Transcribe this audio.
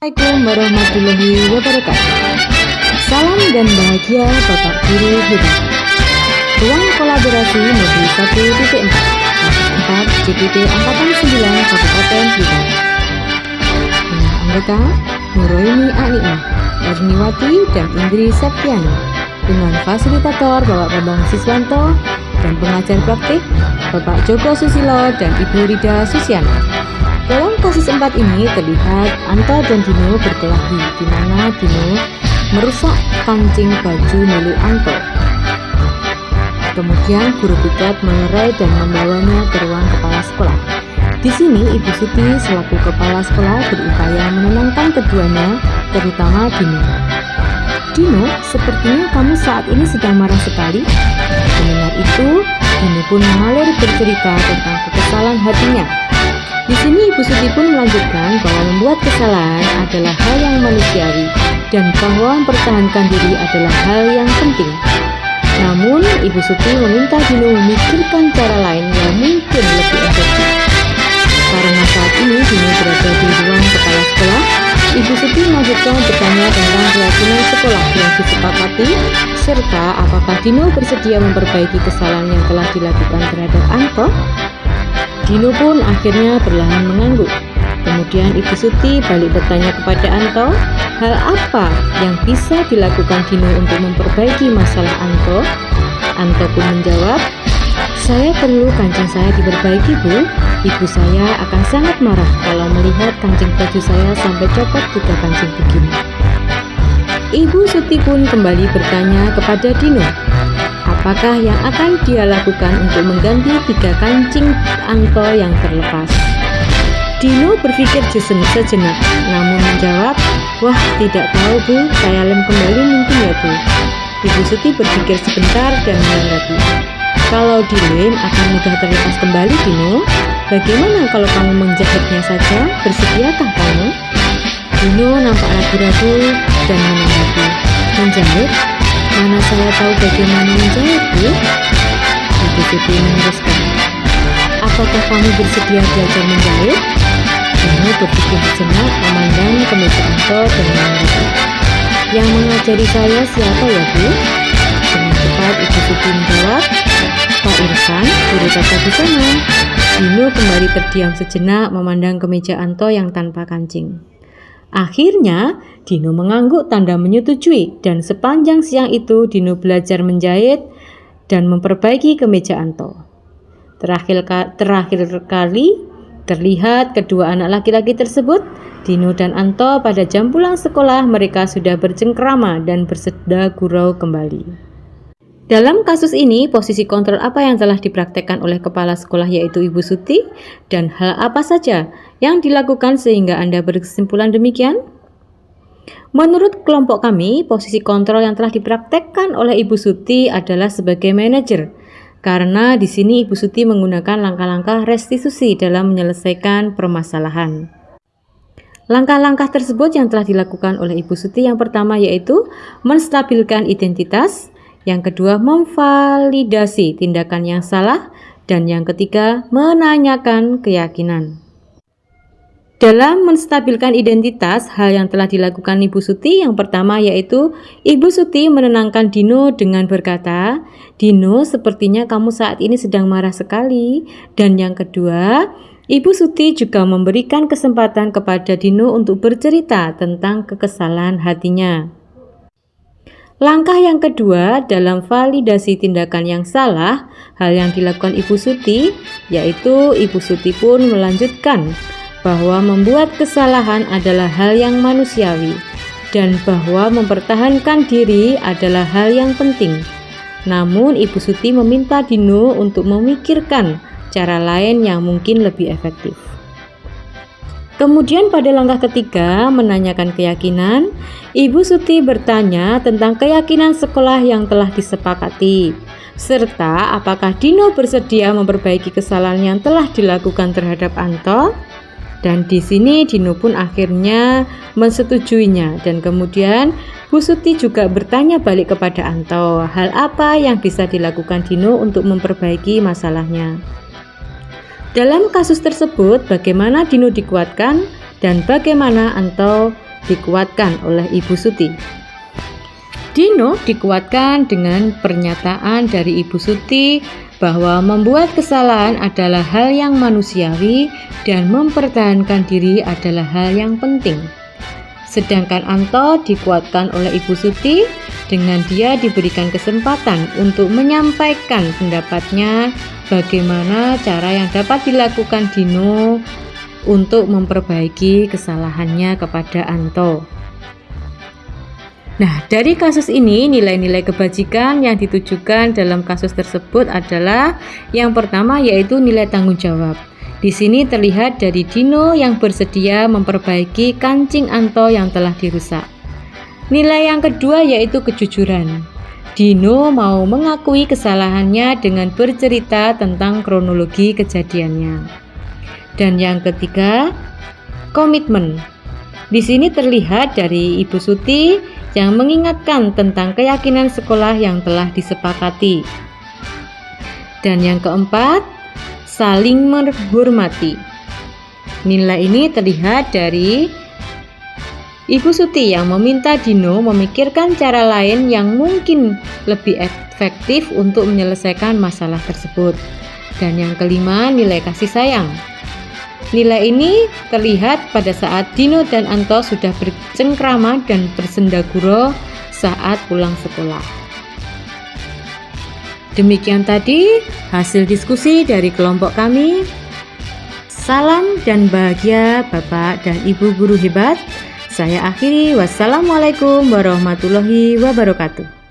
Assalamualaikum warahmatullahi wabarakatuh. Salam dan bahagia Bapak Guru Hebat. Ruang kolaborasi Modul 1.4 JPT Angkatan 9 Kabupaten Blitar. Dengan anggota Nuraini Anikmah, Erniwati dan Indri Septiani. Dengan fasilitator Bapak Bambang Siswanto dan pengajar praktik Bapak Joko Susilo dan Ibu Rida Susiana. Dalam kasus 4 ini terlihat Anto dan Dino berkelahi, di mana Dino merusak kancing baju milik Anto. Kemudian guru piket melerai dan membawanya ke ruang kepala sekolah. Di sini Ibu Suti selaku kepala sekolah berupaya menenangkan keduanya, terutama Dino. Dino, sepertinya kamu saat ini sedang marah sekali. Mendengar itu, Dino pun mengalir bercerita tentang kekesalan hatinya. Di sini Ibu Suti pun melanjutkan bahwa membuat kesalahan adalah hal yang manusiawi dan bahwa mempertahankan diri adalah hal yang penting. Namun Ibu Suti meminta Dino memikirkan cara lain yang mungkin lebih efektif. Karena saat ini Dino berada di ruang kepala sekolah, Ibu Suti melanjutkan bertanya tentang keyakinan sekolah yang disepakati serta apakah Dino bersedia memperbaiki kesalahan yang telah dilakukan terhadap Anto. Dino pun akhirnya perlahan mengangguk. Kemudian Ibu Suti balik bertanya kepada Anto, hal apa yang bisa dilakukan Dino untuk memperbaiki masalah Anto? Anto pun menjawab, saya perlu kancing saya diperbaiki, Bu. Ibu saya akan sangat marah kalau melihat kancing baju saya sampai copot 3 kancing begini. Ibu Suti pun kembali bertanya kepada Dino, apakah yang akan dia lakukan untuk mengganti 3 kancing Anto yang terlepas? Dino berpikir sejenak, namun menjawab, wah tidak tahu Bu, saya lem kembali mungkin ya Bu. Ibu Suti berpikir sebentar dan menanggapi, kalau dilem akan mudah terlepas kembali Dino. Bagaimana kalau kamu menjahitnya saja, bersediakah kamu? Dino nampak ragu-ragu dan menanggapi, menjahit? Mana saya tahu bagaimana menjahit, Bu? Ibu Suti meneruskan, apakah kamu bersedia belajar menjahit? Dino berpikir sejenak, memandang ke meja Anto dan menanggapi, yang mengajari saya siapa ya Bu? Dengan cepat Ibu Suti menjawab, Pak Irfan, guru tata busana. Dino kembali terdiam sejenak memandang ke meja Anto yang tanpa kancing. Akhirnya Dino mengangguk tanda menyetujui dan sepanjang siang itu Dino belajar menjahit dan memperbaiki kemeja Anto. Terakhir kali terlihat kedua anak laki-laki tersebut, Dino dan Anto, pada jam pulang sekolah mereka sudah bercengkrama dan bersenda gurau kembali. Dalam kasus ini, posisi kontrol apa yang telah dipraktekkan oleh kepala sekolah yaitu Ibu Suti, dan hal apa saja yang dilakukan sehingga Anda berkesimpulan demikian? Menurut kelompok kami, posisi kontrol yang telah dipraktekkan oleh Ibu Suti adalah sebagai manajer, karena di sini Ibu Suti menggunakan langkah-langkah restitusi dalam menyelesaikan permasalahan. Langkah-langkah tersebut yang telah dilakukan oleh Ibu Suti yang pertama yaitu menstabilkan identitas, yang kedua memvalidasi tindakan yang salah, dan yang ketiga menanyakan keyakinan. Dalam menstabilkan identitas, hal yang telah dilakukan Ibu Suti yang pertama yaitu Ibu Suti menenangkan Dino dengan berkata, Dino sepertinya kamu saat ini sedang marah sekali. Dan yang kedua, Ibu Suti juga memberikan kesempatan kepada Dino untuk bercerita tentang kekesalan hatinya. Langkah yang kedua dalam validasi tindakan yang salah, hal yang dilakukan Ibu Suti, yaitu Ibu Suti pun melanjutkan bahwa membuat kesalahan adalah hal yang manusiawi dan bahwa mempertahankan diri adalah hal yang penting. Namun Ibu Suti meminta Dino untuk memikirkan cara lain yang mungkin lebih efektif. Kemudian pada langkah ketiga, menanyakan keyakinan, Ibu Suti bertanya tentang keyakinan sekolah yang telah disepakati, serta apakah Dino bersedia memperbaiki kesalahan yang telah dilakukan terhadap Anto. Dan di sini Dino pun akhirnya mensetujuinya, dan kemudian Bu Suti juga bertanya balik kepada Anto, hal apa yang bisa dilakukan Dino untuk memperbaiki masalahnya. Dalam kasus tersebut, bagaimana Dino dikuatkan dan bagaimana Anto dikuatkan oleh Ibu Suti. Dino dikuatkan dengan pernyataan dari Ibu Suti bahwa membuat kesalahan adalah hal yang manusiawi dan mempertahankan diri adalah hal yang penting. Sedangkan Anto dikuatkan oleh Ibu Suti dengan dia diberikan kesempatan untuk menyampaikan pendapatnya bagaimana cara yang dapat dilakukan Dino untuk memperbaiki kesalahannya kepada Anto. Nah, dari kasus ini nilai-nilai kebajikan yang ditujukan dalam kasus tersebut adalah yang pertama yaitu nilai tanggung jawab. Di sini terlihat dari Dino yang bersedia memperbaiki kancing Anto yang telah dirusak. Nilai yang kedua yaitu kejujuran. Dino mau mengakui kesalahannya dengan bercerita tentang kronologi kejadiannya. Dan yang ketiga, komitmen. Di sini terlihat dari Ibu Suti yang mengingatkan tentang keyakinan sekolah yang telah disepakati. Dan yang keempat, saling menghormati. Nilai ini terlihat dari Ibu Suti yang meminta Dino memikirkan cara lain yang mungkin lebih efektif untuk menyelesaikan masalah tersebut. Dan yang kelima, nilai kasih sayang. Nilai ini terlihat pada saat Dino dan Anto sudah bercengkrama dan bersendaguro saat pulang sekolah. Demikian tadi hasil diskusi dari kelompok kami. Salam dan bahagia Bapak dan Ibu guru hebat. Saya akhiri, wassalamualaikum warahmatullahi wabarakatuh.